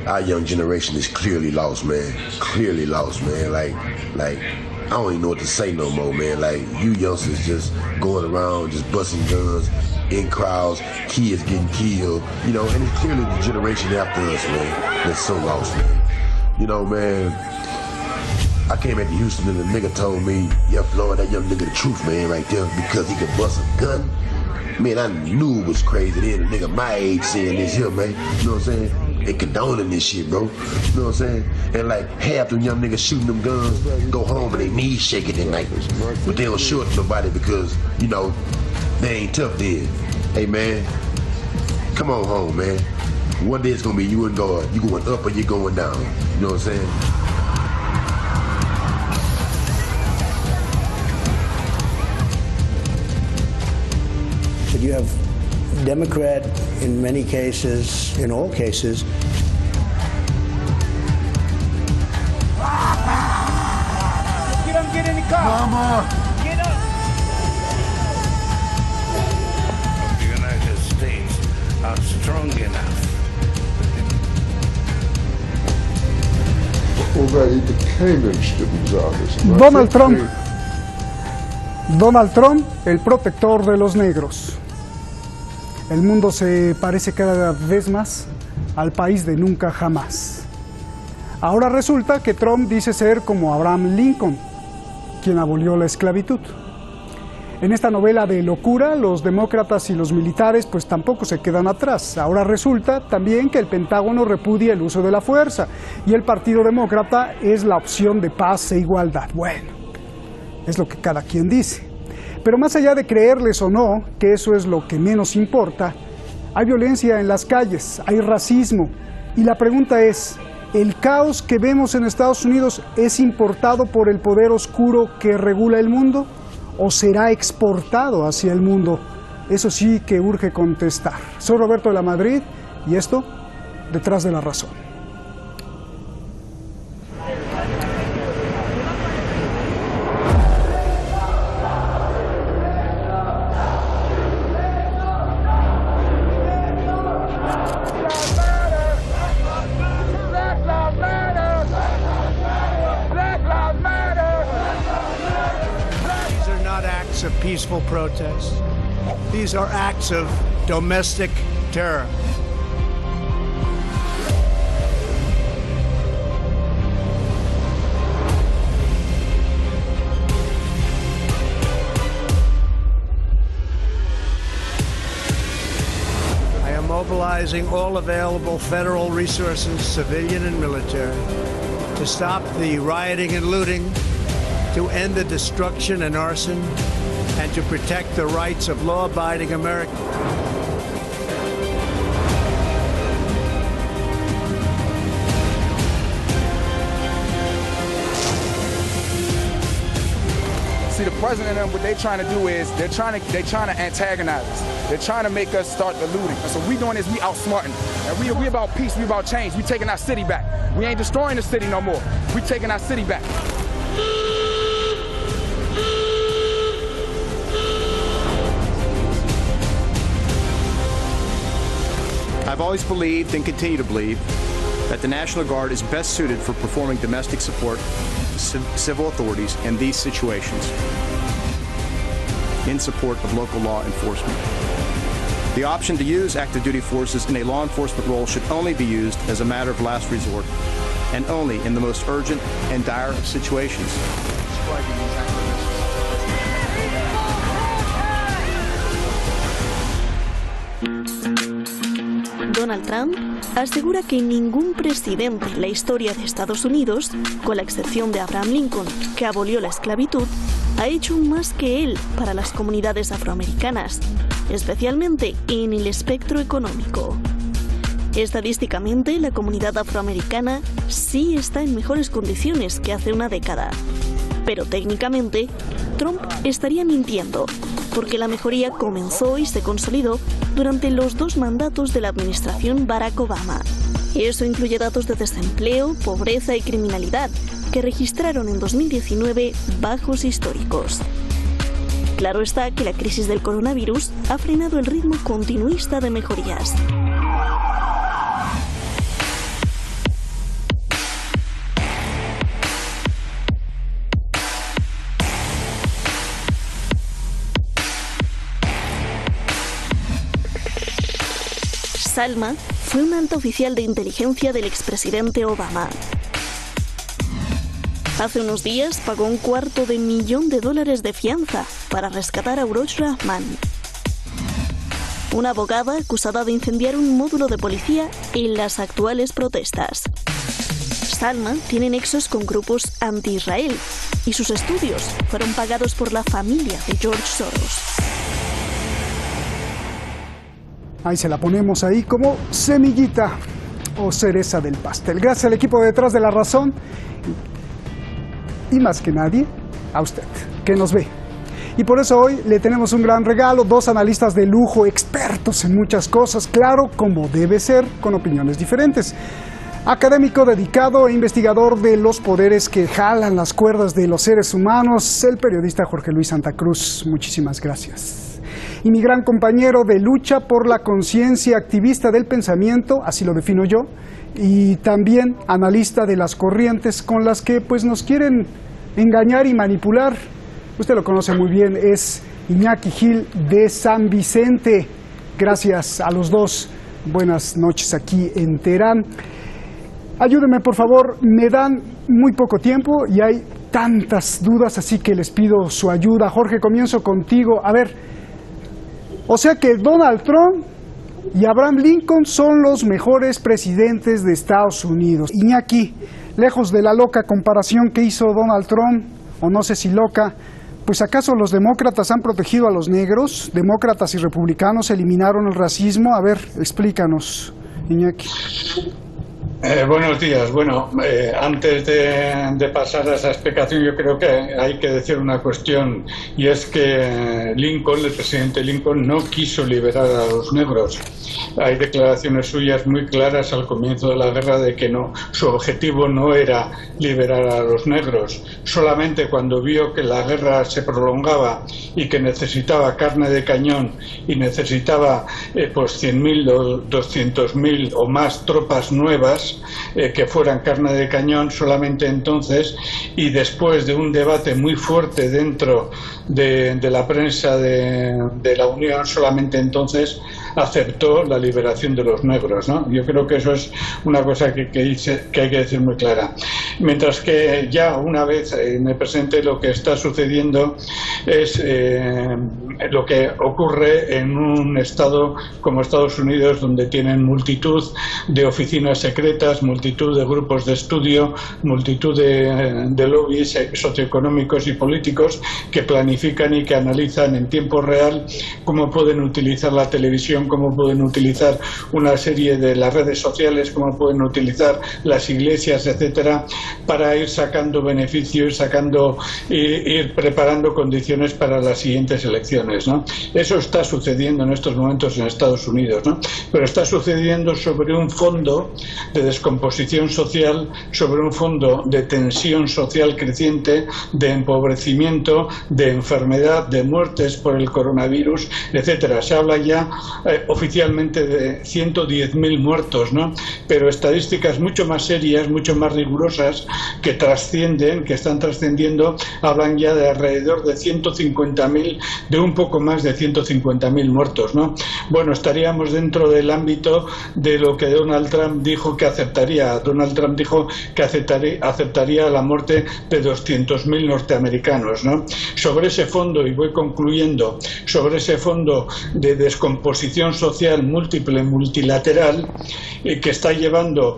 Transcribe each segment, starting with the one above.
our young generation is clearly lost, man. Clearly lost, man. Like, I don't even know what to say no more, man. Like, you youngsters just going around, just busting guns in crowds, kids getting killed, you know, and it's clearly the generation after us, man, that's so lost, man. You know, man, I came into Houston and the nigga told me, yeah, Floyd, that young nigga the truth, man, right there, because he could bust a gun. Man, I knew it was crazy then, a nigga my age saying this here, man, you know what I'm saying? They condoning this shit, bro, you know what I'm saying? And like, half them young niggas shooting them guns, go home and they knees shaking at night, but they don't show it to nobody because, you know, they ain't tough then. Hey, man, come on home, man. One day it's gonna be you and God. You going up or you going down. You know what I'm saying? But you have Democrat in many cases, in all cases. Get him, get in the car. Mama. Get up. The United States are strong enough. Donald Trump, el protector de los negros. El mundo se parece cada vez más al país de nunca jamás. Ahora resulta que Trump dice ser como Abraham Lincoln, quien abolió la esclavitud. En esta novela de locura, los demócratas y los militares pues tampoco se quedan atrás. Ahora resulta también que el Pentágono repudia el uso de la fuerza y el Partido Demócrata es la opción de paz e igualdad. Bueno, es lo que cada quien dice. Pero más allá de creerles o no, que eso es lo que menos importa, hay violencia en las calles, hay racismo. Y la pregunta es, ¿el caos que vemos en Estados Unidos es importado por el poder oscuro que regula el mundo? ¿O será exportado hacia el mundo? Eso sí que urge contestar. Soy Roberto de la Madrid y esto, Detrás de la Razón. Of peaceful protests. These are acts of domestic terror. I am mobilizing all available federal resources, civilian and military, to stop the rioting and looting, to end the destruction and arson, and to protect the rights of law-abiding Americans. See, the president and what they're trying to do is they're trying to antagonize us. They're trying to make us start the looting. And so we doing is we outsmarting. And we about peace, we about change. We taking our city back. We ain't destroying the city no more. We taking our city back. I've always believed and continue to believe that the National Guard is best suited for performing domestic support to civil authorities in these situations in support of local law enforcement. The option to use active duty forces in a law enforcement role should only be used as a matter of last resort and only in the most urgent and dire of situations. Donald Trump asegura que ningún presidente en la historia de Estados Unidos, con la excepción de Abraham Lincoln, que abolió la esclavitud, ha hecho más que él para las comunidades afroamericanas, especialmente en el espectro económico. Estadísticamente, la comunidad afroamericana sí está en mejores condiciones que hace una década. Pero técnicamente, Trump estaría mintiendo, porque la mejoría comenzó y se consolidó durante los 2 mandatos de la administración Barack Obama. Eso incluye datos de desempleo, pobreza y criminalidad, que registraron en 2019 bajos históricos. Claro está que la crisis del coronavirus ha frenado el ritmo continuista de mejorías. Salma fue una alta oficial de inteligencia del expresidente Obama. Hace unos días pagó $250,000 de fianza para rescatar a Urosh Rahman, una abogada acusada de incendiar un módulo de policía en las actuales protestas. Salma tiene nexos con grupos anti-Israel y sus estudios fueron pagados por la familia de George Soros. Ahí se la ponemos ahí como semillita o cereza del pastel. Gracias al equipo detrás de La Razón y más que nadie, a usted, que nos ve. Y por eso hoy le tenemos un gran regalo, 2 analistas de lujo, expertos en muchas cosas, claro, como debe ser, con opiniones diferentes. Académico dedicado e investigador de los poderes que jalan las cuerdas de los seres humanos, el periodista Jorge Luis Santa Cruz. Muchísimas gracias. Y mi gran compañero de lucha por la conciencia, activista del pensamiento, así lo defino yo, y también analista de las corrientes con las que pues nos quieren engañar y manipular. Usted lo conoce muy bien, es Iñaki Gil de San Vicente. Gracias a los dos. Buenas noches aquí en Teherán. Ayúdenme, por favor, me dan muy poco tiempo y hay tantas dudas, así que les pido su ayuda. Jorge, comienzo contigo. A ver, o sea que Donald Trump y Abraham Lincoln son los mejores presidentes de Estados Unidos. Iñaki, lejos de la loca comparación que hizo Donald Trump, o no sé si loca, pues ¿acaso los demócratas han protegido a los negros? ¿Demócratas y republicanos eliminaron el racismo? A ver, explícanos, Iñaki. Buenos días. Bueno, antes de pasar a esa explicación, yo creo que hay que decir una cuestión, y es que Lincoln, el presidente Lincoln, no quiso liberar a los negros. Hay declaraciones suyas muy claras al comienzo de la guerra de que no, su objetivo no era liberar a los negros. Solamente cuando vio que la guerra se prolongaba y que necesitaba carne de cañón y necesitaba pues 100.000 o 200.000 o más tropas nuevas que fueran carne de cañón, solamente entonces, y después de un debate muy fuerte dentro de la prensa de la Unión, solamente entonces aceptó la liberación de los negros, ¿no? Yo creo que eso es una cosa que hay que decir muy clara. Mientras que ya una vez en el presente lo que está sucediendo es lo que ocurre en un estado como Estados Unidos, donde tienen multitud de oficinas secretas, multitud de grupos de estudio, multitud de lobbies socioeconómicos y políticos que planifican y que analizan en tiempo real cómo pueden utilizar la televisión, cómo pueden utilizar una serie de las redes sociales, cómo pueden utilizar las iglesias, etcétera, para ir sacando beneficios, ir preparando condiciones para las siguientes elecciones, ¿no? Eso está sucediendo en estos momentos en Estados Unidos, ¿no? Pero está sucediendo sobre un fondo de descomposición social, sobre un fondo de tensión social creciente, de empobrecimiento, de enfermedad, de muertes por el coronavirus, etcétera. Se habla ya oficialmente de 110.000 muertos, ¿no? Pero estadísticas mucho más serias, mucho más rigurosas, que están trascendiendo, hablan ya de alrededor de 150.000, de un poco más de 150.000 muertos, ¿no? Bueno, estaríamos dentro del ámbito de lo que Donald Trump dijo que aceptaría. Donald Trump dijo que aceptaría la muerte de 200.000 norteamericanos, ¿no? Sobre ese fondo, y voy concluyendo, sobre ese fondo de descomposición social múltiple, multilateral, que está llevando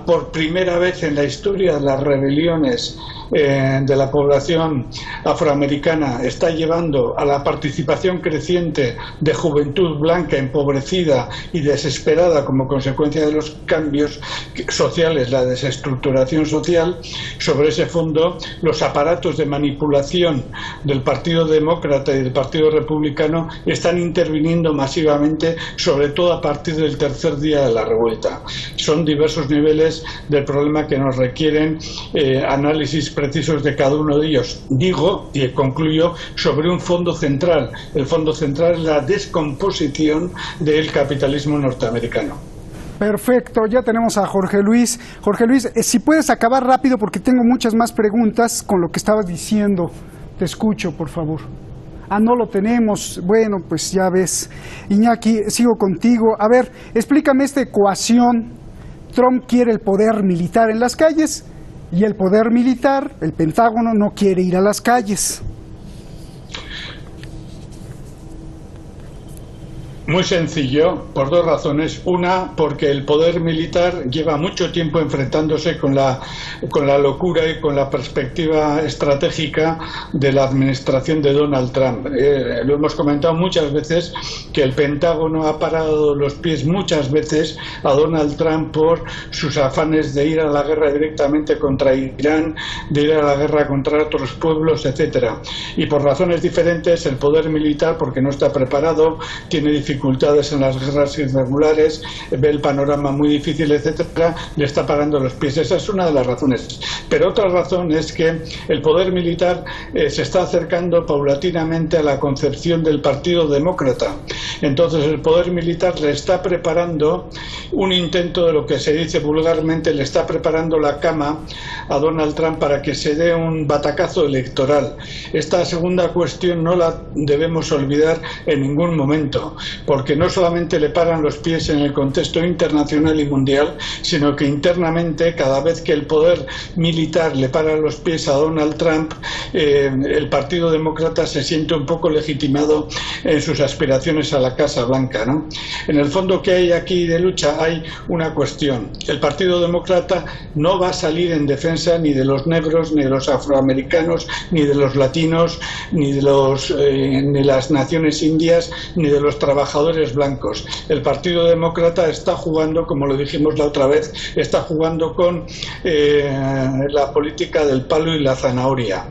por primera vez en la historia de las rebeliones de la población afroamericana, está llevando a la participación creciente de juventud blanca empobrecida y desesperada como consecuencia de los cambios sociales, la desestructuración social. Sobre ese fondo, los aparatos de manipulación del Partido Demócrata y del Partido Republicano están interviniendo masivamente, sobre todo a partir del tercer día de la revuelta. Son diversos niveles del problema que nos requieren análisis precisos de cada uno de ellos. Digo, y concluyo, sobre un fondo central. El fondo central es la descomposición del capitalismo norteamericano. Perfecto, ya tenemos a Jorge Luis. Jorge Luis, si puedes acabar rápido porque tengo muchas más preguntas con lo que estabas diciendo. Te escucho, por favor. no lo tenemos. Bueno, pues ya ves. Iñaki, sigo contigo. A ver, explícame esta ecuación. Trump quiere el poder militar en las calles y el poder militar, el Pentágono, no quiere ir a las calles. Muy sencillo, por dos razones. Una, porque el poder militar lleva mucho tiempo enfrentándose con la locura y con la perspectiva estratégica de la administración de Donald Trump. Lo hemos comentado muchas veces, que el Pentágono ha parado los pies muchas veces a Donald Trump por sus afanes de ir a la guerra directamente contra Irán, de ir a la guerra contra otros pueblos, etcétera. Y por razones diferentes, el poder militar, porque no está preparado, tiene dificultades en las guerras irregulares, ve el panorama muy difícil, etcétera, le está parando los pies. Esa es una de las razones. Pero otra razón es que el poder militar se está acercando paulatinamente a la concepción del Partido Demócrata. Entonces el poder militar le está preparando un intento de lo que se dice vulgarmente, le está preparando la cama a Donald Trump para que se dé un batacazo electoral. Esta segunda cuestión no la debemos olvidar en ningún momento, porque no solamente le paran los pies en el contexto internacional y mundial, sino que internamente, cada vez que el poder militar le para los pies a Donald Trump, el Partido Demócrata se siente un poco legitimado en sus aspiraciones a la Casa Blanca, ¿no? En el fondo, ¿qué hay aquí de lucha? Hay una cuestión. El Partido Demócrata no va a salir en defensa ni de los negros, ni de los afroamericanos, ni de los latinos, ni de las naciones indias, ni de los trabajadores blancos. El Partido Demócrata está jugando, como lo dijimos la otra vez, está jugando con la política del palo y la zanahoria.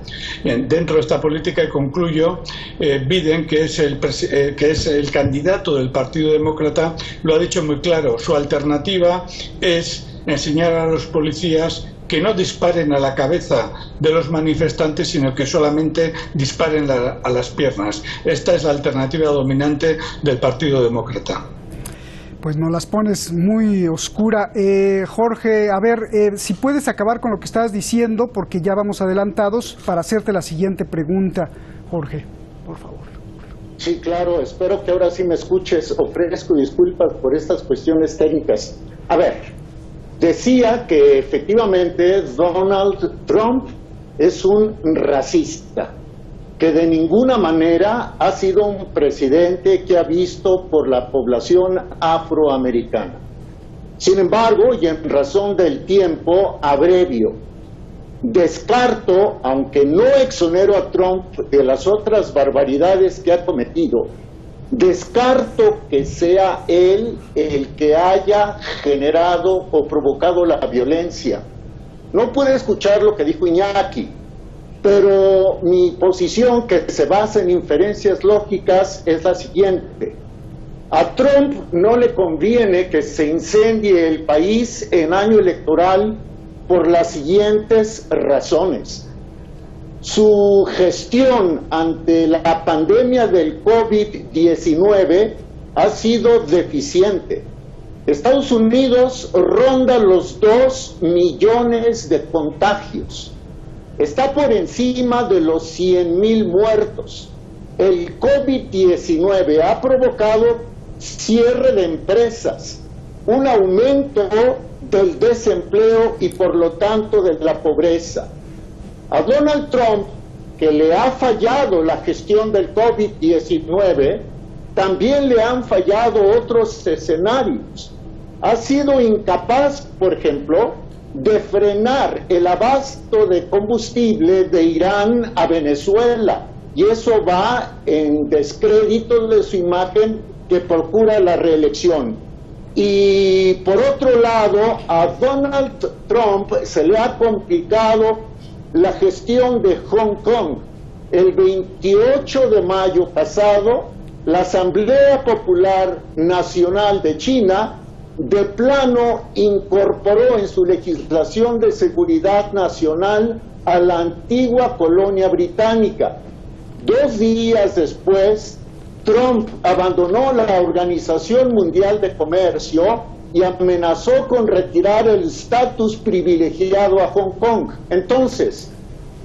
Dentro de esta política, y concluyo, Biden, que es el candidato del Partido Demócrata, lo ha dicho muy claro. Su alternativa es enseñar a los policías que no disparen a la cabeza de los manifestantes, sino que solamente disparen a las piernas. Esta es la alternativa dominante del Partido Demócrata. Pues nos las pones muy oscura. Jorge, a ver, si puedes acabar con lo que estabas diciendo, porque ya vamos adelantados, para hacerte la siguiente pregunta. Jorge, por favor. Sí, claro, espero que ahora sí me escuches. Ofrezco disculpas por estas cuestiones técnicas. A ver, decía que efectivamente Donald Trump es un racista, que de ninguna manera ha sido un presidente que ha visto por la población afroamericana. Sin embargo, y en razón del tiempo, abrevio. Descarto, aunque no exonero a Trump de las otras barbaridades que ha cometido, descarto que sea él el que haya generado o provocado la violencia. No pude escuchar lo que dijo Iñaki, pero mi posición, que se basa en inferencias lógicas, es la siguiente. A Trump no le conviene que se incendie el país en año electoral por las siguientes razones. Su gestión ante la pandemia del COVID-19 ha sido deficiente. Estados Unidos ronda los 2 millones de contagios. Está por encima de los 100,000 muertos. El COVID-19 ha provocado cierre de empresas, un aumento del desempleo y por lo tanto de la pobreza. A Donald Trump, que le ha fallado la gestión del COVID-19, también le han fallado otros escenarios. Ha sido incapaz, por ejemplo, de frenar el abasto de combustible de Irán a Venezuela, y eso va en descrédito de su imagen, que procura la reelección. Y por otro lado, a Donald Trump se le ha complicado la gestión de Hong Kong. El 28 de mayo pasado, la Asamblea Popular Nacional de China de plano incorporó en su legislación de seguridad nacional a la antigua colonia británica. 2 días después, Trump abandonó la Organización Mundial de Comercio y amenazó con retirar el estatus privilegiado a Hong Kong. Entonces,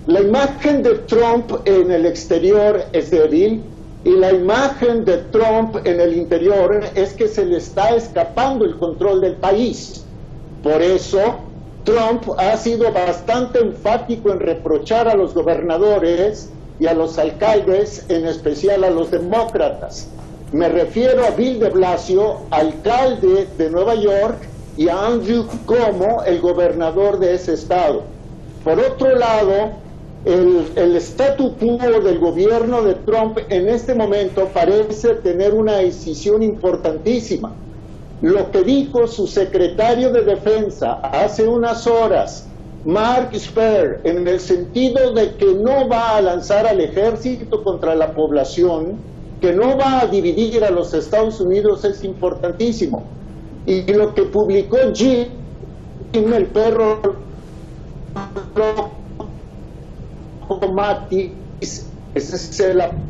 La imagen de Trump en el exterior es débil y la imagen de Trump en el interior es que se le está escapando el control del país. Por eso, Trump ha sido bastante enfático en reprochar a los gobernadores y a los alcaldes, en especial a los demócratas. Me refiero a Bill de Blasio, alcalde de Nueva York, y a Andrew Cuomo, el gobernador de ese estado. Por otro lado, el statu quo del gobierno de Trump en este momento parece tener una decisión importantísima. Lo que dijo su secretario de Defensa hace unas horas, Mark Esper, en el sentido de que no va a lanzar al ejército contra la población, que no va a dividir a los Estados Unidos, es importantísimo. Y lo que publicó Jim, el perro Mattis, ese es el apodo,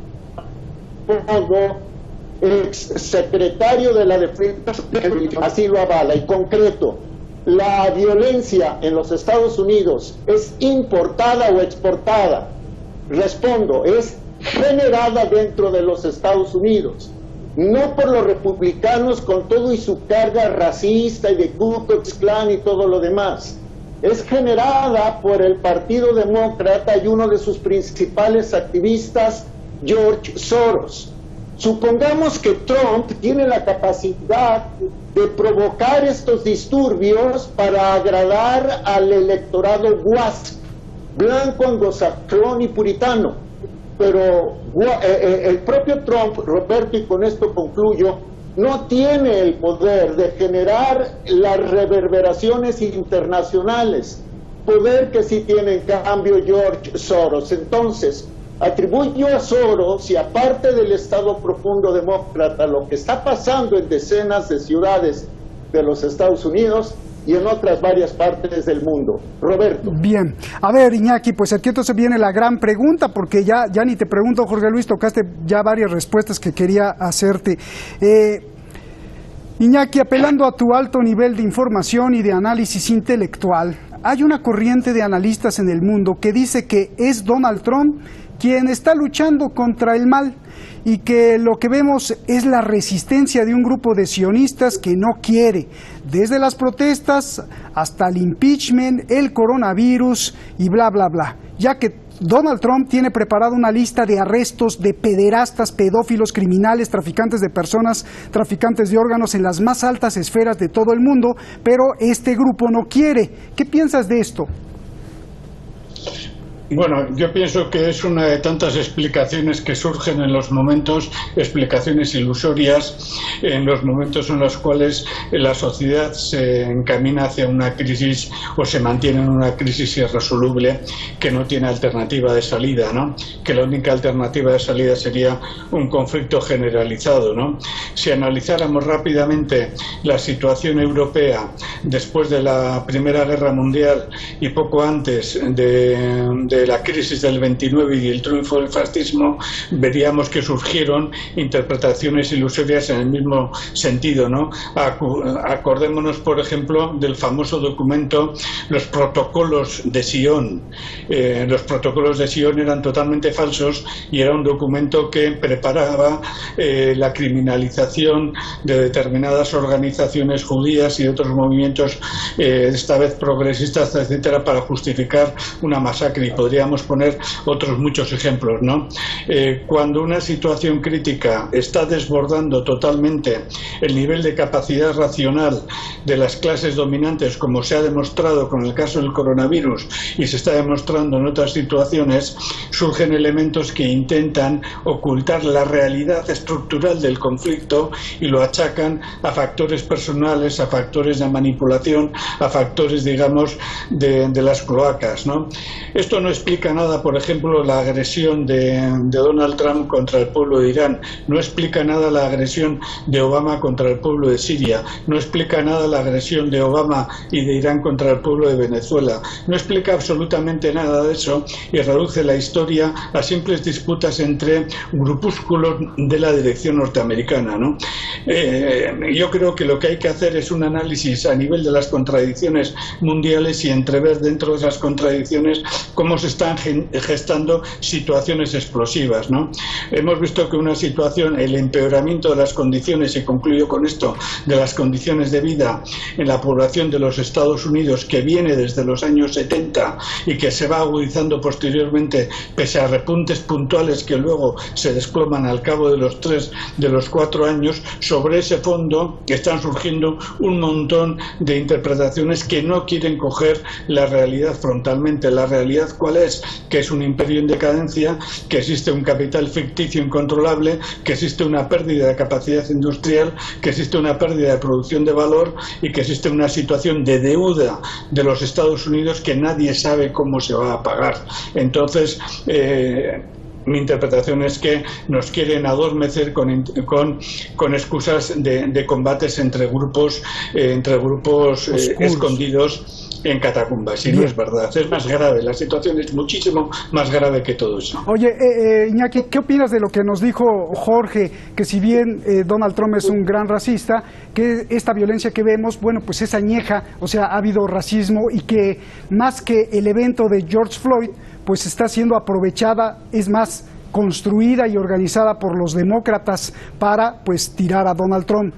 ex secretario de la Defensa, así lo avala. Y concreto, la violencia en los Estados Unidos es importada o exportada. Respondo, es generada dentro de los Estados Unidos, no por los republicanos con todo y su carga racista y de Ku Klux Klan y todo lo demás. Es generada por el Partido Demócrata y uno de sus principales activistas, George Soros. Supongamos que Trump tiene la capacidad de provocar estos disturbios para agradar al electorado WASP, blanco, anglosajón y puritano. Pero el propio Trump, Roberto, y con esto concluyo, no tiene el poder de generar las reverberaciones internacionales, poder que sí tiene en cambio George Soros. Entonces, atribuyo a Soros y aparte del Estado profundo demócrata lo que está pasando en decenas de ciudades de los Estados Unidos y en otras varias partes del mundo. Roberto. Bien. A ver, Iñaki, pues aquí entonces viene la gran pregunta, porque ya ni te pregunto, Jorge Luis, tocaste ya varias respuestas que quería hacerte. Iñaki, apelando a tu alto nivel de información y de análisis intelectual, hay una corriente de analistas en el mundo que dice que es Donald Trump quien está luchando contra el mal y que lo que vemos es la resistencia de un grupo de sionistas que no quiere, desde las protestas hasta el impeachment, el coronavirus y bla, bla, bla, ya que Donald Trump tiene preparada una lista de arrestos de pederastas, pedófilos, criminales, traficantes de personas, traficantes de órganos en las más altas esferas de todo el mundo, pero este grupo no quiere. ¿Qué piensas de esto? Bueno, yo pienso que es una de tantas explicaciones que surgen en los momentos, explicaciones ilusorias, en los momentos en los cuales la sociedad se encamina hacia una crisis o se mantiene en una crisis irresoluble que no tiene alternativa de salida, ¿no? Que la única alternativa de salida sería un conflicto generalizado, ¿no? Si analizáramos rápidamente la situación europea después de la Primera Guerra Mundial y poco antes de la crisis del 29 y el triunfo del fascismo, veríamos que surgieron interpretaciones ilusorias en el mismo sentido, ¿no? Acordémonos, por ejemplo, del famoso documento Los Protocolos de Sion. Los Protocolos de Sion eran totalmente falsos y era un documento que preparaba la criminalización de determinadas organizaciones judías y de otros movimientos, esta vez progresistas, etcétera, para justificar una masacre. Y podríamos poner otros muchos ejemplos, ¿no? Cuando una situación crítica está desbordando totalmente el nivel de capacidad racional de las clases dominantes, como se ha demostrado con el caso del coronavirus y se está demostrando en otras situaciones, surgen elementos que intentan ocultar la realidad estructural del conflicto y lo achacan a factores personales, a factores de manipulación, a factores, digamos, de las cloacas, ¿no? Esto no explica nada, por ejemplo, la agresión de Donald Trump contra el pueblo de Irán, no explica nada la agresión de Obama contra el pueblo de Siria, no explica nada la agresión de Obama y de Irán contra el pueblo de Venezuela, no explica absolutamente nada de eso y reduce la historia a simples disputas entre grupúsculos de la dirección norteamericana, ¿no? Yo creo que lo que hay que hacer es un análisis a nivel de las contradicciones mundiales y entrever dentro de esas contradicciones cómo se están gestando situaciones explosivas, ¿no? Hemos visto que una situación, el empeoramiento de las condiciones, y concluyo con esto, de las condiciones de vida en la población de los Estados Unidos, que viene desde los años 70 y que se va agudizando posteriormente pese a repuntes puntuales que luego se desploman al cabo de los 3, de los 4 años. Sobre ese fondo están surgiendo un montón de interpretaciones que no quieren coger la realidad frontalmente. ¿La realidad cuál es? Que es un imperio en decadencia, que existe un capital ficticio incontrolable, que existe una pérdida de capacidad industrial, que existe una pérdida de producción de valor y que existe una situación de deuda de los Estados Unidos que nadie sabe cómo se va a pagar. Entonces, mi interpretación es que nos quieren adormecer con excusas de combates entre grupos escondidos en catacumbas, y no es verdad, es más grave, la situación es muchísimo más grave que todo eso. Oye, Iñaki, ¿qué opinas de lo que nos dijo Jorge, que si bien Donald Trump es un gran racista, que esta violencia que vemos, bueno, pues es añeja, o sea, ha habido racismo, y que más que el evento de George Floyd, pues está siendo aprovechada, es más, construida y organizada por los demócratas para, pues, tirar a Donald Trump?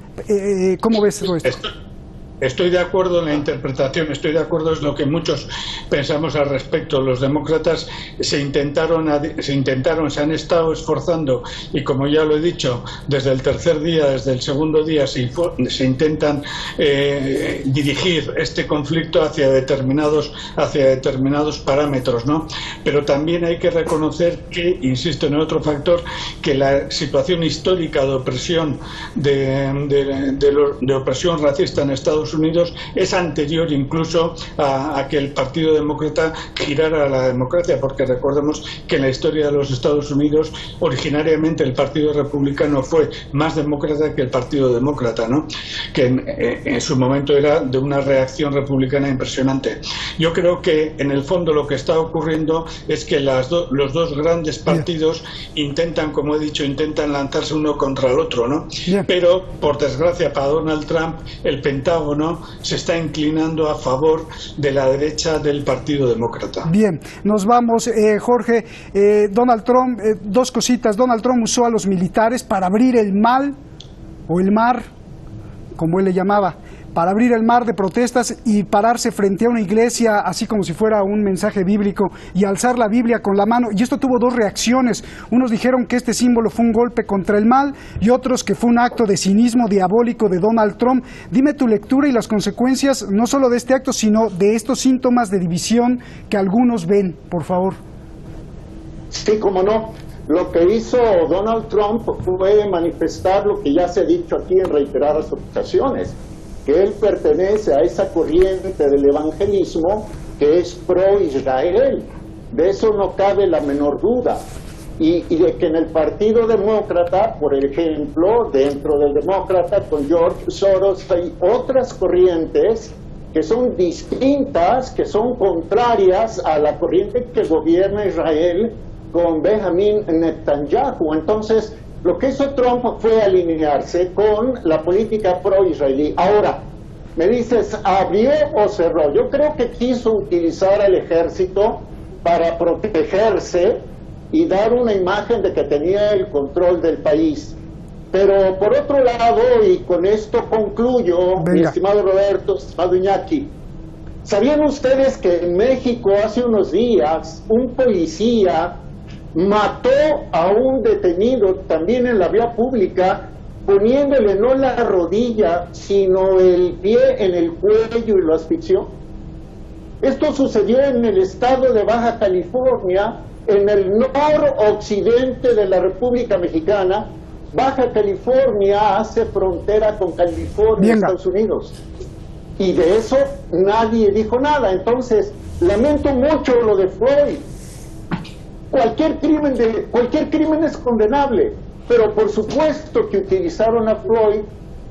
¿Cómo ves todo esto? Estoy de acuerdo en la interpretación, estoy de acuerdo, es lo que muchos pensamos al respecto. Los demócratas se han estado esforzando, y como ya lo he dicho, desde el tercer día, desde el segundo día, se intentan dirigir este conflicto hacia determinados parámetros, ¿no? Pero también hay que reconocer que, insisto en otro factor, que la situación histórica de opresión de opresión racista en Estados Unidos es anterior incluso a que el Partido Demócrata girara a la democracia, porque recordemos que en la historia de los Estados Unidos originariamente el Partido Republicano fue más demócrata que el Partido Demócrata, ¿no? Que en su momento era de una reacción republicana impresionante. Yo creo que en el fondo lo que está ocurriendo es que los dos grandes partidos intentan, como he dicho, lanzarse uno contra el otro, ¿no? Pero por desgracia para Donald Trump, el Pentágono se está inclinando a favor de la derecha del Partido Demócrata. Bien, nos vamos, Jorge. Donald Trump, dos cositas. Donald Trump usó a los militares para abrir el mar, como él le llamaba, para abrir el mar de protestas y pararse frente a una iglesia, así como si fuera un mensaje bíblico, y alzar la Biblia con la mano. Y esto tuvo dos reacciones. Unos dijeron que este símbolo fue un golpe contra el mal, y otros que fue un acto de cinismo diabólico de Donald Trump. Dime tu lectura y las consecuencias, no solo de este acto, sino de estos síntomas de división que algunos ven, por favor. Sí, cómo no. Lo que hizo Donald Trump fue manifestar lo que ya se ha dicho aquí en reiteradas ocasiones, que él pertenece a esa corriente del evangelismo que es pro-Israel. De eso no cabe la menor duda. Y de que en el Partido Demócrata, por ejemplo, dentro del Demócrata, con George Soros, hay otras corrientes que son distintas, que son contrarias a la corriente que gobierna Israel con Benjamin Netanyahu. Entonces, lo que hizo Trump fue alinearse con la política pro-israelí. Ahora, me dices, ¿abrió o cerró? Yo creo que quiso utilizar al ejército para protegerse y dar una imagen de que tenía el control del país. Pero por otro lado, y con esto concluyo, mi estimado Roberto, estimado Iñaki, ¿sabían ustedes que en México hace unos días un policía mató a un detenido también en la vía pública, poniéndole no la rodilla, sino el pie en el cuello, y lo asfixió? Esto sucedió en el estado de Baja California, en el noroccidente de la República Mexicana. Baja California hace frontera con California, Estados Unidos. Y de eso nadie dijo nada. Entonces, lamento mucho lo de Floyd. Cualquier crimen es condenable, pero por supuesto que utilizaron a Floyd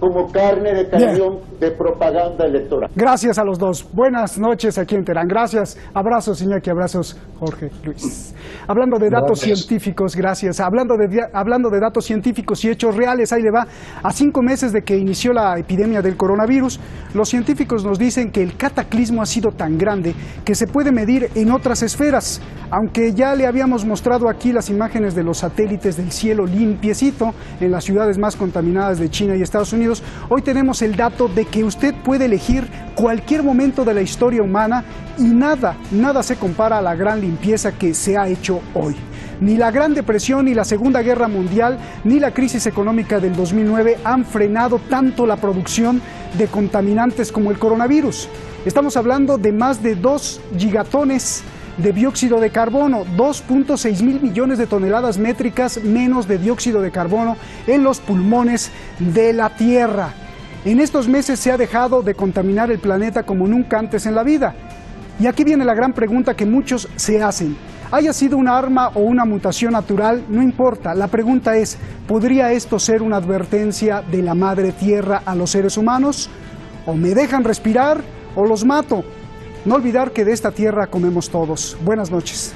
como carne de cañón de propaganda electoral. Gracias a los dos. Buenas noches aquí en Teherán. Gracias. Abrazos, Iñaki. Abrazos, Jorge Luis. Hablando de datos científicos, gracias. Hablando de datos científicos y hechos reales, ahí le va. A 5 meses de que inició la epidemia del coronavirus, los científicos nos dicen que el cataclismo ha sido tan grande que se puede medir en otras esferas. Aunque ya le habíamos mostrado aquí las imágenes de los satélites del cielo limpiecito en las ciudades más contaminadas de China y Estados Unidos, hoy tenemos el dato de que usted puede elegir cualquier momento de la historia humana y nada se compara a la gran limpieza que se ha hecho hoy. Ni la Gran Depresión, ni la Segunda Guerra Mundial, ni la crisis económica del 2009 han frenado tanto la producción de contaminantes como el coronavirus. Estamos hablando de más de 2 gigatones de dióxido de carbono, 2.6 mil millones de toneladas métricas menos de dióxido de carbono en los pulmones de la Tierra. En estos meses se ha dejado de contaminar el planeta como nunca antes en la vida. Y aquí viene la gran pregunta que muchos se hacen. Haya sido una arma o una mutación natural, no importa. La pregunta es, ¿podría esto ser una advertencia de la Madre Tierra a los seres humanos? ¿O me dejan respirar o los mato? No olvidar que de esta tierra comemos todos. Buenas noches.